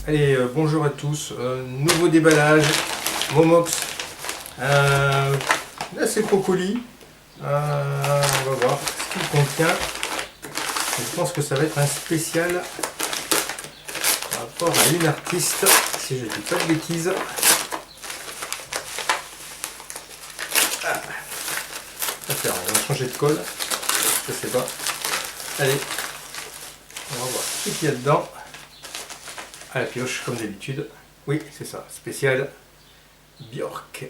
Allez, bonjour à tous. Nouveau déballage, Momox. Là, c'est Crocoli. On va voir ce qu'il contient. Je pense que ça va être un spécial par rapport à une artiste, si je ne dis pas de bêtises. Ah. On va changer de colle. Je sais pas. Allez, on va voir ce qu'il y a dedans. À la pioche, comme d'habitude. Oui, c'est ça, spécial Björk.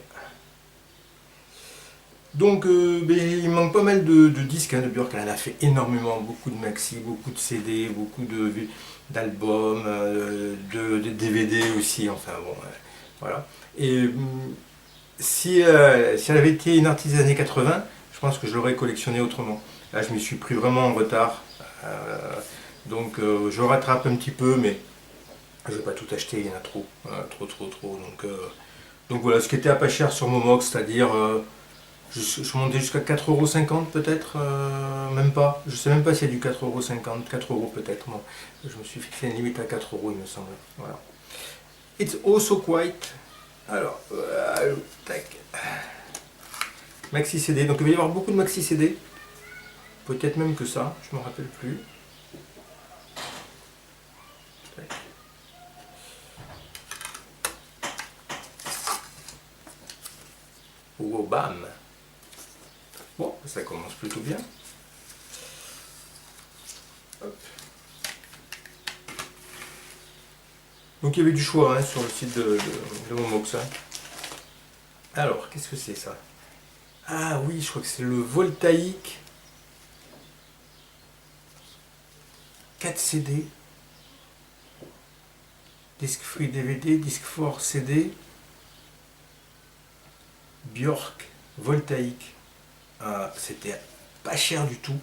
Donc, il manque pas mal de disques de Björk. Elle en a fait énormément, beaucoup de maxi, beaucoup de CD, beaucoup d'albums, de DVD aussi. Enfin bon, voilà. Et si elle avait été une artiste des années 80, je pense que je l'aurais collectionné autrement. Là, je m'y suis pris vraiment en retard. Donc, je rattrape un petit peu, mais je vais pas tout acheter, il y en a trop, trop. Donc voilà, ce qui était à pas cher sur Momox, c'est-à-dire, je montais jusqu'à 4,50€ peut-être, même pas, je sais même pas s'il y a du 4,50€, 4€ peut-être, moi. Je me suis fixé une limite à 4€, il me semble. Voilà. It's also quite. Alors, tac. Maxi CD, donc il va y avoir beaucoup de maxi CD, peut-être même que ça, je me rappelle plus. Oh, bam! Bon, ça commence plutôt bien. Hop. Donc il y avait du choix hein, sur le site de Momox. Hein. Alors, qu'est-ce que c'est ça? Ah oui, je crois que c'est le Voltaïque 4 CD. Disque free DVD, disque fort CD. Björk Voltaïque. Ah, c'était pas cher du tout.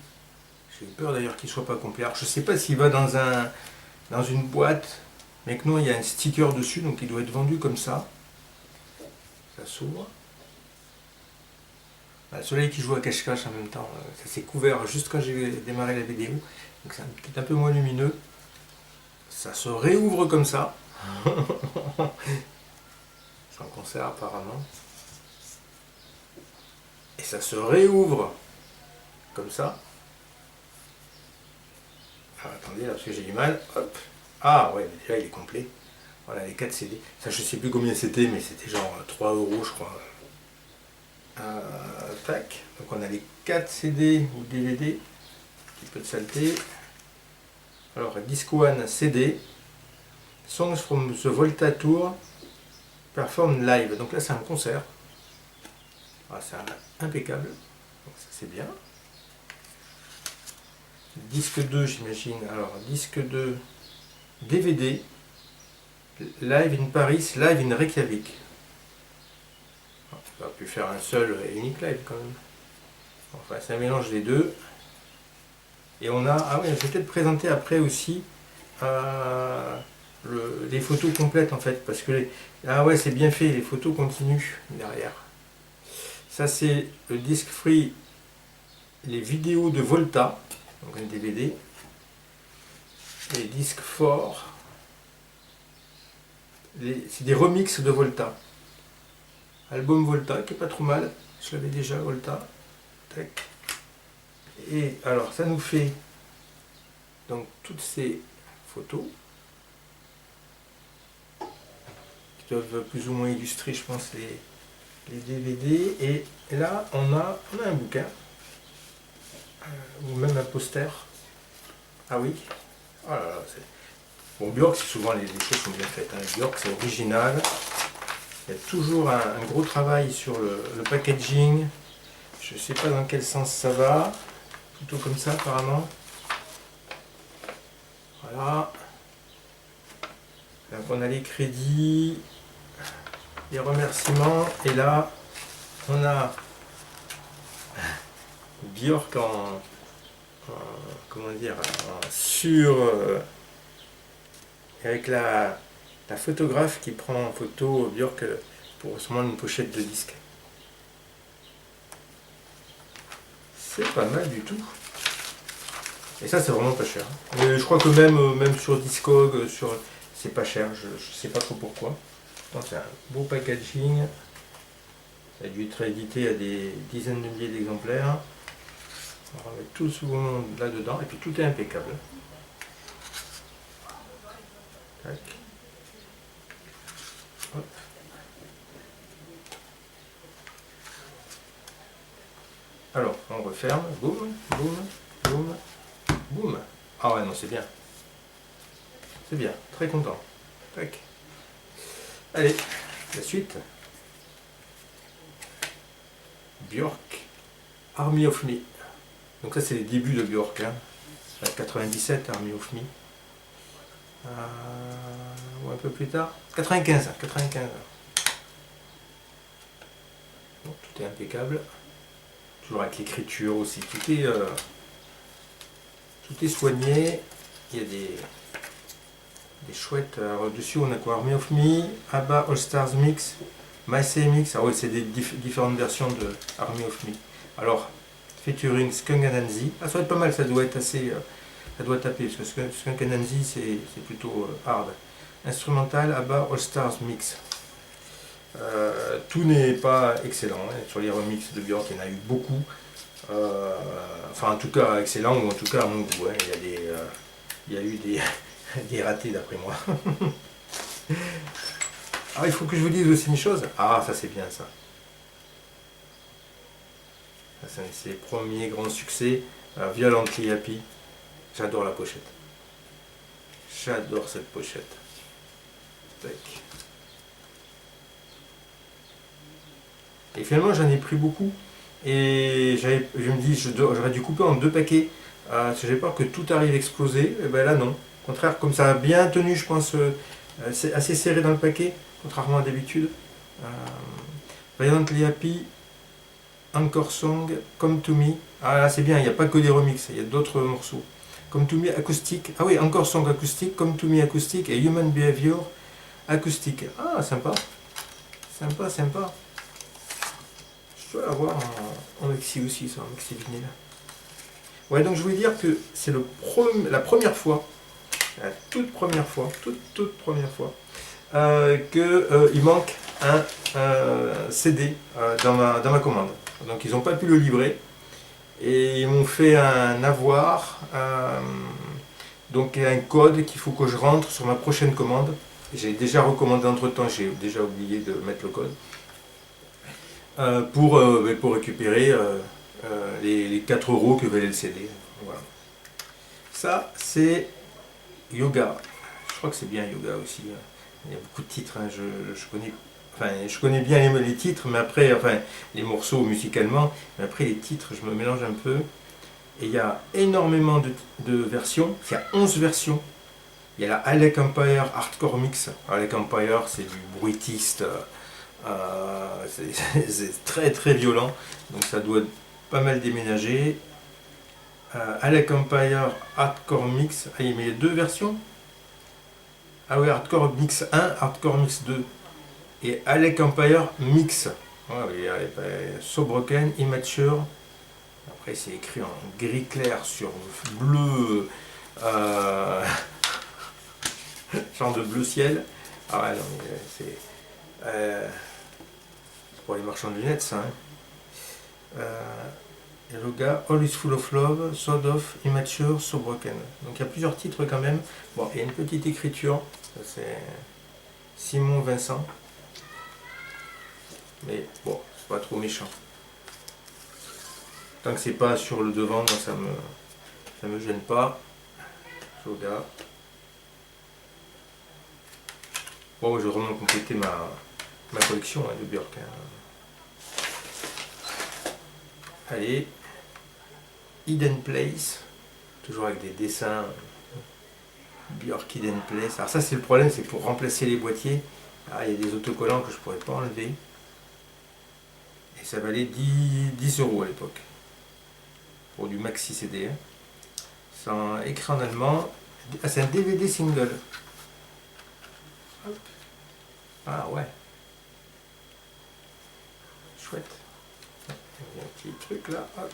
J'ai eu peur d'ailleurs qu'il soit pas complet. Alors, je sais pas s'il va dans une boîte, mais que non, il y a un sticker dessus, donc il doit être vendu comme ça. Ça s'ouvre. Le soleil qui joue à cache-cache en même temps, ça s'est couvert juste quand j'ai démarré la vidéo, donc c'est peut-être un peu moins lumineux. Ça se réouvre comme ça. C'est en concert apparemment. Et ça se réouvre comme ça. Ah, attendez là parce que j'ai du mal. Hop. Ah ouais, mais déjà il est complet. Voilà les 4 CD. Ça je sais plus combien c'était, mais c'était genre 3€ je crois. Tac. Donc on a les 4 CD ou DVD. Un petit peu de saleté. Alors Disc One CD. Songs from the Volta Tour. Perform live. Donc là c'est un concert. Ah, c'est impeccable. Donc ça c'est bien. Disque 2 j'imagine. Alors disque 2 DVD. Live in Paris, live in Reykjavik. On va pu faire un seul et unique live quand même. Enfin, c'est un mélange des deux. Et on a, ah oui, je vais peut-être présenter après aussi les photos complètes en fait, parce que ah ouais, c'est bien fait, les photos continuent derrière. Ça c'est le disque free, les vidéos de Volta, donc un DVD. Les disques forts, c'est des remixes de Volta. Album Volta qui est pas trop mal, je l'avais déjà Volta. Tac. Et alors ça nous fait donc toutes ces photos qui doivent plus ou moins illustrer je pense les DVD. Et là on a un bouquin ou même un poster. Ah oui, oh là là, bon, Björk c'est souvent les choses sont bien faites. Hein. Björk c'est original. Il y a toujours un gros travail sur le packaging. Je ne sais pas dans quel sens ça va. Plutôt comme ça apparemment. Voilà. Donc on a les crédits, les remerciements. Et là, on a Björk comment dire, avec la photographe qui prend en photo Björk pour sûrement une pochette de disque. C'est pas mal du tout. Et ça c'est vraiment pas cher. Et je crois que même sur Discog, C'est pas cher, je sais pas trop pourquoi. Bon, c'est un beau packaging. Ça a dû être édité à des dizaines de milliers d'exemplaires. On va mettre tout souvent là-dedans, et puis tout est impeccable. Tac. Hop. Alors, on referme. Boum, boum, boum, boum. Ah ouais, non, c'est bien. C'est bien, très content. Tac. Allez, la suite. Björk, Army of Me. Donc ça, c'est les débuts de Björk. Hein. 97, Army of Me. Ou un peu plus tard. 95, 95. Bon, tout est impeccable. Toujours avec l'écriture aussi. Tout est soigné. Il y a des chouettes. Alors, dessus, on a quoi? Army of Me, ABBA All Stars Mix, Massey Mix. Ah oui, c'est des différentes versions de Army of Me. Alors, featuring Skunk Anansi. Ah, ça va être pas mal, ça doit être assez. Ça doit taper, parce que Skunk Anansi, c'est plutôt hard. Instrumental, ABBA All Stars Mix. Tout n'est pas excellent. Hein. Sur les remixes de Björk, il y en a eu beaucoup. Enfin, en tout cas, excellent, ou en tout cas, à mon goût. Hein. Il y a eu des ratés, d'après moi. Ah, il faut que je vous dise aussi une chose. Ah, ça, c'est bien, ça. C'est un de ses premiers grands succès. Violently Happy. J'adore la pochette. J'adore cette pochette. Tac. Et finalement, j'en ai pris beaucoup. Et je me dis, j'aurais dû couper en 2 paquets. Parce que j'ai peur que tout arrive exploser. Et ben là, non. Au contraire, comme ça a bien tenu, je pense, c'est assez serré dans le paquet, contrairement à d'habitude. Violently Happy, Encore Song, Come to Me. Ah là, c'est bien, il n'y a pas que des remixes, il y a d'autres morceaux. Come to Me acoustique. Ah oui, Encore Song acoustique, Come to Me acoustique et Human Behavior acoustique. Ah, sympa. Sympa, sympa. Je dois l'avoir en maxi aussi, ça, en maxi vinyle. Ouais, donc je voulais dire que c'est la première fois, la toute première fois, toute première fois, qu'il manque un CD dans ma commande. Donc ils n'ont pas pu le livrer et ils m'ont fait un avoir, donc un code qu'il faut que je rentre sur ma prochaine commande. J'ai déjà recommandé entre temps, j'ai déjà oublié de mettre le code. Pour récupérer les 4 € que valait le CD. Voilà. Ça, c'est Yoga. Je crois que c'est bien Yoga aussi. Il y a beaucoup de titres. Hein. Je connais bien les titres, mais après, enfin, les morceaux musicalement, mais après les titres, je me mélange un peu. Et il y a énormément de versions. Il y a 11 versions. Il y a la Alec Empire Hardcore Mix. Alec Empire, c'est du bruitiste. C'est très très violent, donc ça doit pas mal déménager. Alec Empire Hardcore Mix, ah, il met les 2 versions. Ah oui, Hardcore Mix 1, Hardcore Mix 2 et Alec Empire Mix. So Broken, Immature. Après c'est écrit en gris clair sur bleu, genre de bleu ciel. Ah ouais, non, c'est pour les marchands de lunettes, ça. Hein. Et le gars, All is Full of Love, Sort of, Immature, So Broken. Donc il y a plusieurs titres quand même. Bon, il y a une petite écriture, c'est Simon Vincent. Mais bon, c'est pas trop méchant. Tant que c'est pas sur le devant, moi, ça me gêne pas. Soga. Bon, je vais vraiment compléter ma collection hein, de Björk. Hein. Allez, Hidden Place, toujours avec des dessins Björk Hidden Place. Alors ça c'est le problème, c'est pour remplacer les boîtiers, il y a des autocollants que je pourrais pas enlever. Et ça valait 10 € à l'époque, pour du maxi CD. Hein. C'est un écrit en allemand, c'est un DVD single. Hop. Ah ouais. Chouette. Il y a un petit truc là, hop.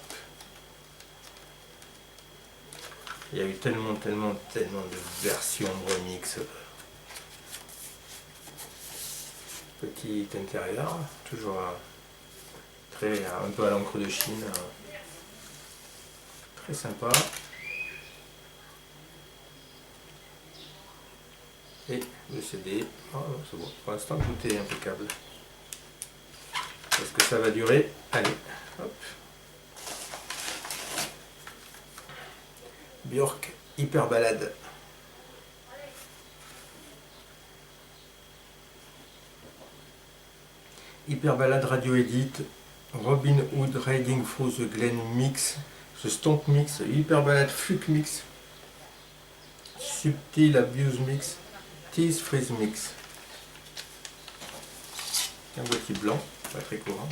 Il y a eu tellement de versions de remix. petit intérieur, toujours très un peu à l'encre de Chine, très sympa. Et le CD, oh, c'est bon, pour l'instant tout est impeccable. Est-ce que ça va durer? Allez, hop. Björk, hyper balade. Hyper balade radio edit, Robin Hood Riding Through the Glen mix, The Stomp mix, hyper balade fuck mix, Subtil Abuse mix, Tease Freeze mix. Un boîtier blanc, pas très courant.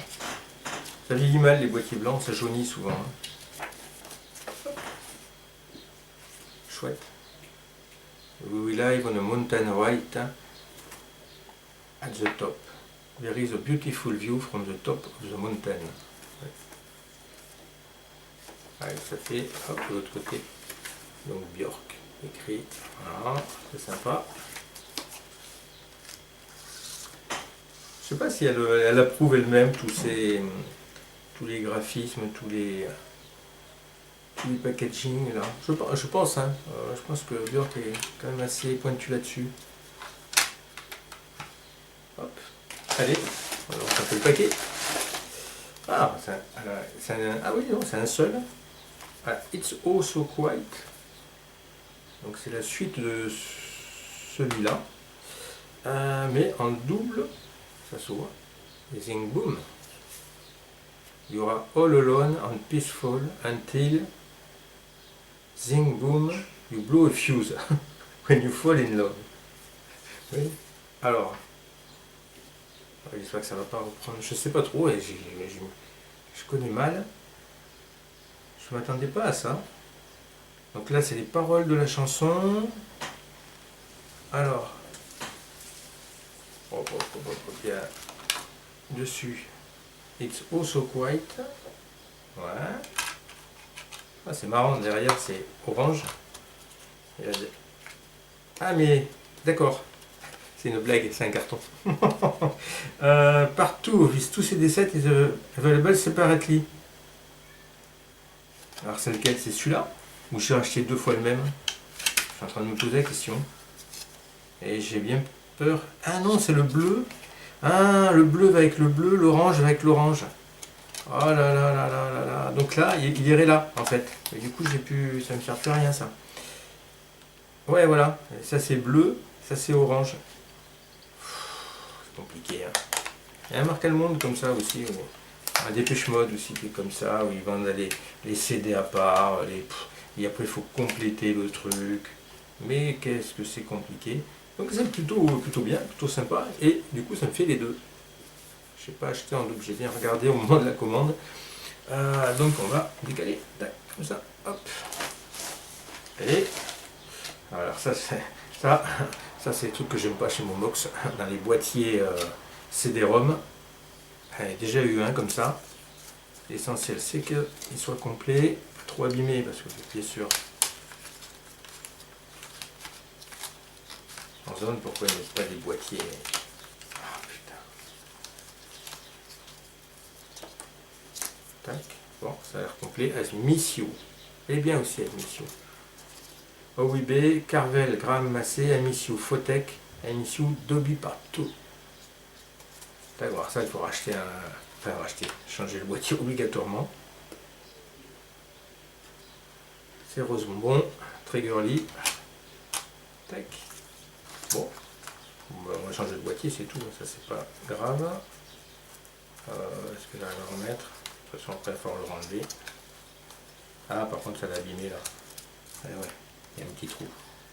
Ça vieillit mal les boîtiers blancs, ça jaunit souvent. Hein. Chouette. We live on a mountain right at the top. There is a beautiful view from the top of the mountain. Ouais. Allez, ça fait, hop, de l'autre côté. Donc Björk, écrit, voilà, c'est sympa. Je sais pas si elle approuve elle-même tous les graphismes, tous les packaging là. Je pense, hein. Je pense que Björk est quand même assez pointu là-dessus. Hop. Allez, alors ça fait le paquet. Ah, ah oui, non, c'est un seul. Ah, It's Oh So Quiet. Donc c'est la suite de celui-là. Mais en double, ça se voit. Zing Boom. Il y aura All Alone and Peaceful Until Zing Boom, You Blow a Fuse When You Fall in Love. Oui. Alors. J'espère que ça va pas reprendre. Je sais pas trop, et je connais mal. Je m'attendais pas à ça. Donc là, c'est les paroles de la chanson. Alors, il y a dessus It's Also Quiet. Ouais. Ah, c'est marrant, derrière c'est orange. Ah, mais d'accord. C'est une blague, c'est un carton. Partout, with two CD7 is available separately. Alors c'est lequel? C'est celui-là? Ou j'ai acheté deux fois le même? Je suis en train de me poser la question. Et j'ai bien peur. Ah non, c'est le bleu. Ah, le bleu va avec le bleu, l'orange va avec l'orange. Oh là là là là là là. Donc là, il irait là, en fait. Et du coup, ça me sert plus à rien, ça. Ouais, voilà. Et ça, c'est bleu. Ça, c'est orange. C'est compliqué, hein. Il y a un Marc Allemande comme ça aussi. Un Dépêche Mode aussi qui est comme ça, où ils vendent les CD à part. Et après, il faut compléter le truc. Mais qu'est-ce que c'est compliqué. Donc c'est plutôt bien, plutôt sympa. Et du coup, ça me fait les deux. Je n'ai pas acheté en double, j'ai bien regardé au moment de la commande. Donc on va décaler, tac, comme ça, hop. Et alors ça c'est le truc que j'aime pas chez Momox, dans les boîtiers CD-ROM. J'en ai déjà eu un comme ça. L'essentiel c'est qu'il soit complet, pas trop abîmé parce que bien sûr. En zone, pourquoi ils ne mettent pas des boîtiers? Tac. Bon, ça a l'air complet. Mission. Elle est bien aussi, Mission. OUB, Carvel, Graham Massé, Amisio, Fotec, Amisio, Dobby partout. D'accord, ça il faut racheter changer le boîtier obligatoirement. C'est rose bonbon, Triggerly. Tac. Bon, on va changer le boîtier, c'est tout, ça c'est pas grave. Est-ce que j'arrive à remettre? De toute façon, après, il va falloir le renlever. Ah, par contre, ça l'a abîmé là. Ouais, il y a un petit trou.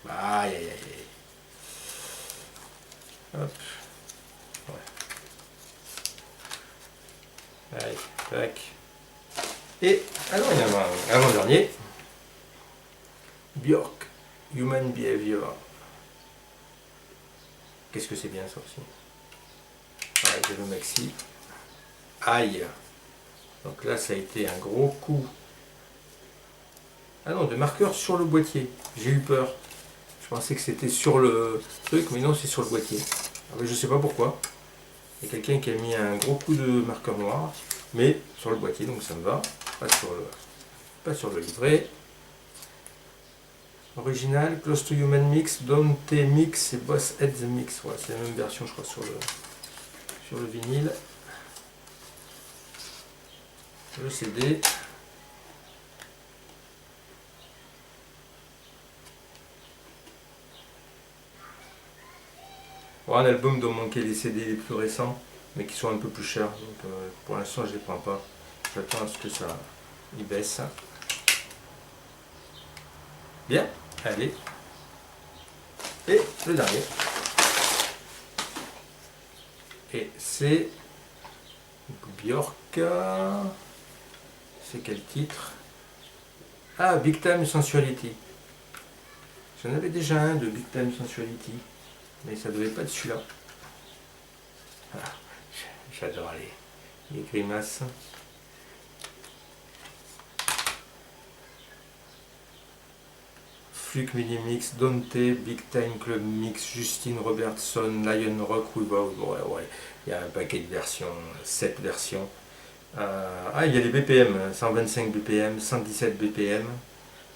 Aïe, aïe, aïe. Hop. Ouais. Allez, tac. Et, alors, il y a un avant-dernier. Björk, Human Behavior. Qu'est-ce que c'est bien ça aussi? Ouais, j'ai le maxi. Aïe. Donc là, ça a été un gros coup. Ah non, de marqueur sur le boîtier. J'ai eu peur. Je pensais que c'était sur le truc, mais non, c'est sur le boîtier. Ah, mais je sais pas pourquoi. Il y a quelqu'un qui a mis un gros coup de marqueur noir, mais sur le boîtier, donc ça me va, pas sur le livret. Original, Close to Human Mix, Dante Mix et Boss Head the Mix. Voilà, c'est la même version, je crois, sur le vinyle. Le CD. Bon, un album dont manquaient les CD les plus récents, mais qui sont un peu plus chers. Donc pour l'instant, je ne les prends pas. J'attends à ce que ça y baisse. Bien, allez. Et le dernier. Et c'est Björk. C'est quel titre? Ah, Big Time Sensuality. J'en avais déjà un de Big Time Sensuality, mais ça devait pas être celui-là. Ah, j'adore les grimaces. Fluke Mini Mix, Dante, Big Time Club Mix, Justine Robertson, Lion Rock, ouais, il y a un paquet de versions, 7 versions. Il y a les BPM, 125 BPM, 117 BPM.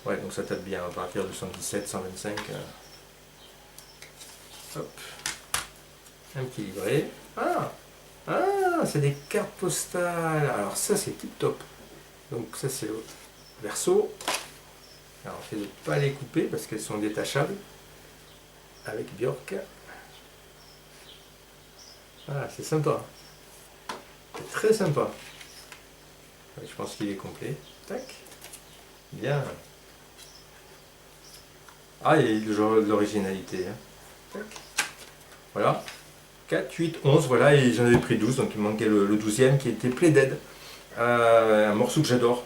Ouais, donc ça tape bien à partir de 117, 125. Hop. Un petit livret. C'est des cartes postales. Alors ça, c'est tip top. Donc ça, c'est le verso. Alors on fait de ne pas les couper parce qu'elles sont détachables. Avec Björk. C'est sympa. C'est très sympa. Je pense qu'il est complet. Tac. Bien. Il y a le genre de l'originalité. Tac. Voilà. 4, 8, 11, voilà, et j'en avais pris 12, donc il me manquait le 12e qui était Play Dead. Un morceau que j'adore,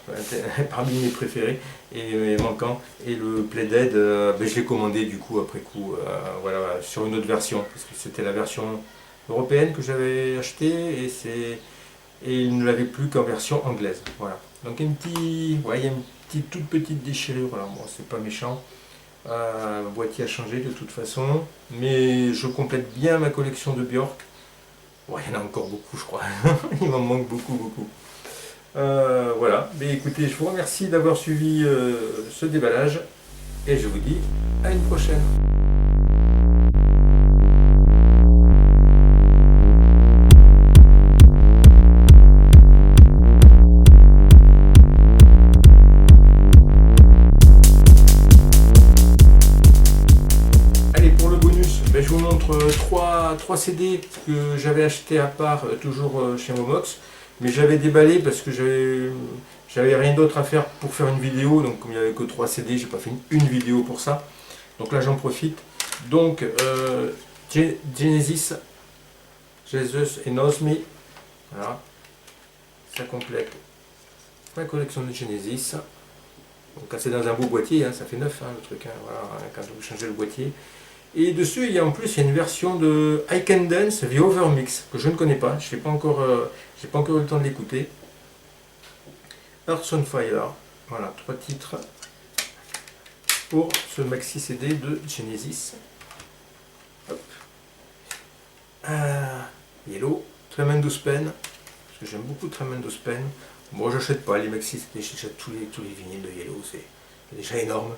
parmi mes préférés et manquants. Et le Play Dead, je l'ai commandé du coup après coup, voilà, sur une autre version, parce que c'était la version européenne que j'avais achetée et il ne l'avait plus qu'en version anglaise. Voilà. Donc il y a une toute petite déchirure, alors bon, c'est pas méchant. Le boîtier a changé de toute façon, mais je complète bien ma collection de Björk. Ouais, il y en a encore beaucoup, je crois. Il m'en manque beaucoup. Voilà, mais écoutez, je vous remercie d'avoir suivi ce déballage et je vous dis à une prochaine. Je vous montre 3 CD que j'avais acheté à part, toujours chez Momox, mais j'avais déballé parce que j'avais rien d'autre à faire pour faire une vidéo, donc comme il n'y avait que 3 CD, j'ai pas fait une vidéo pour ça, donc là j'en profite. Donc Genesis, Jesus et Knows Me, voilà, ça complète ma collection de Genesis. Donc c'est dans un beau boîtier, ça fait 9 le truc, voilà, quand vous changez le boîtier. Et dessus, il y a une version de I Can Dance, The Overmix, que je ne connais pas, je n'ai pas encore eu le temps de l'écouter. Earth on Fire, voilà, 3 titres pour ce maxi CD de Genesis. Hop. Yellow, Tremendous Pen, parce que j'aime beaucoup Tremendous Pen. Bon, j'achète pas les maxi CD, j'achète tous les vinyles de Yellow, c'est déjà énorme.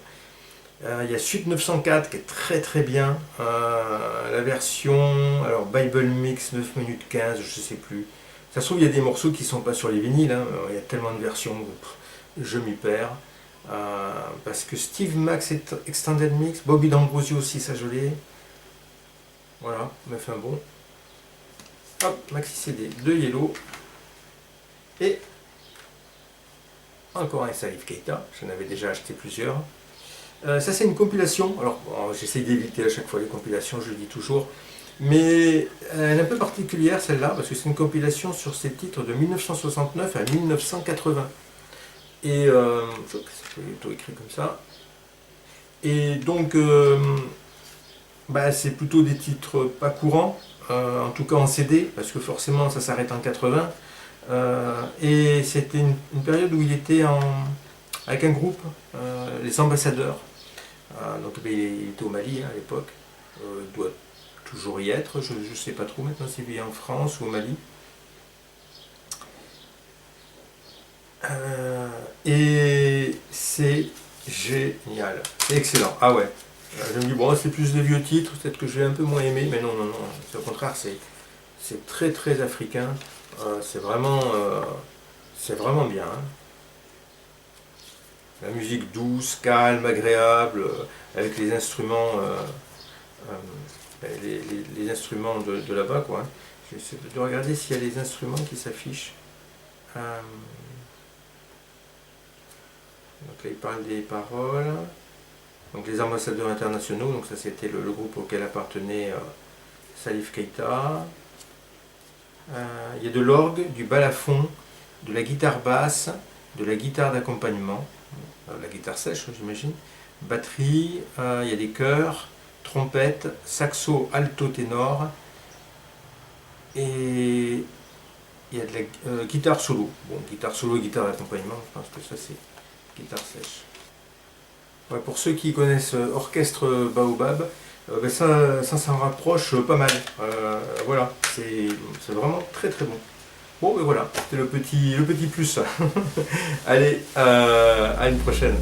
Il y a Suite 904 qui est très bien. La version Bible Mix 9 minutes 15, je sais plus. Ça se trouve, il y a des morceaux qui ne sont pas sur les vinyles. Il y a tellement de versions, je m'y perds. Parce que Steve Max Extended Mix, Bobby D'Ambrosio aussi, ça je l'ai. Voilà, mais enfin bon. Hop, maxi CD de Yellow. Et encore un Salif Keita, j'en avais déjà acheté plusieurs. Ça c'est une compilation, alors j'essaye d'éviter à chaque fois les compilations, je le dis toujours, mais elle est un peu particulière celle-là, parce que c'est une compilation sur ces titres de 1969 à 1980. Et c'est tout écrit comme ça. Et donc c'est plutôt des titres pas courants, en tout cas en CD, parce que forcément ça s'arrête en 80. Et c'était une période où il était avec un groupe, les Ambassadeurs. Donc il était au Mali à l'époque, il doit toujours y être. Je ne sais pas trop maintenant s'il vit en France ou au Mali. Et c'est génial, c'est excellent. Ah ouais, je me dis, bon, c'est plus des vieux titres, peut-être que j'ai un peu moins aimé, mais non, non, non, au contraire, c'est très très africain. C'est vraiment bien, hein. La musique douce, calme, agréable, avec les instruments, les instruments de là-bas, quoi, hein. J'essaie de regarder s'il y a les instruments qui s'affichent. Donc là, il parle des paroles. Donc les ambassadeurs internationaux, donc ça c'était le groupe auquel appartenait Salif Keita. Il y a de l'orgue, du balafon, de la guitare basse, de la guitare d'accompagnement, la guitare sèche j'imagine, batterie, il y a des chœurs, trompette, saxo, alto, ténor, et il y a de la guitare solo. Bon, guitare solo et guitare d'accompagnement, je pense que ça c'est guitare sèche. Ouais, pour ceux qui connaissent Orchestre Baobab, ben ça s'en rapproche pas mal. Voilà, c'est vraiment très très bon. Bon, ben voilà, c'était le petit plus. Allez, à une prochaine.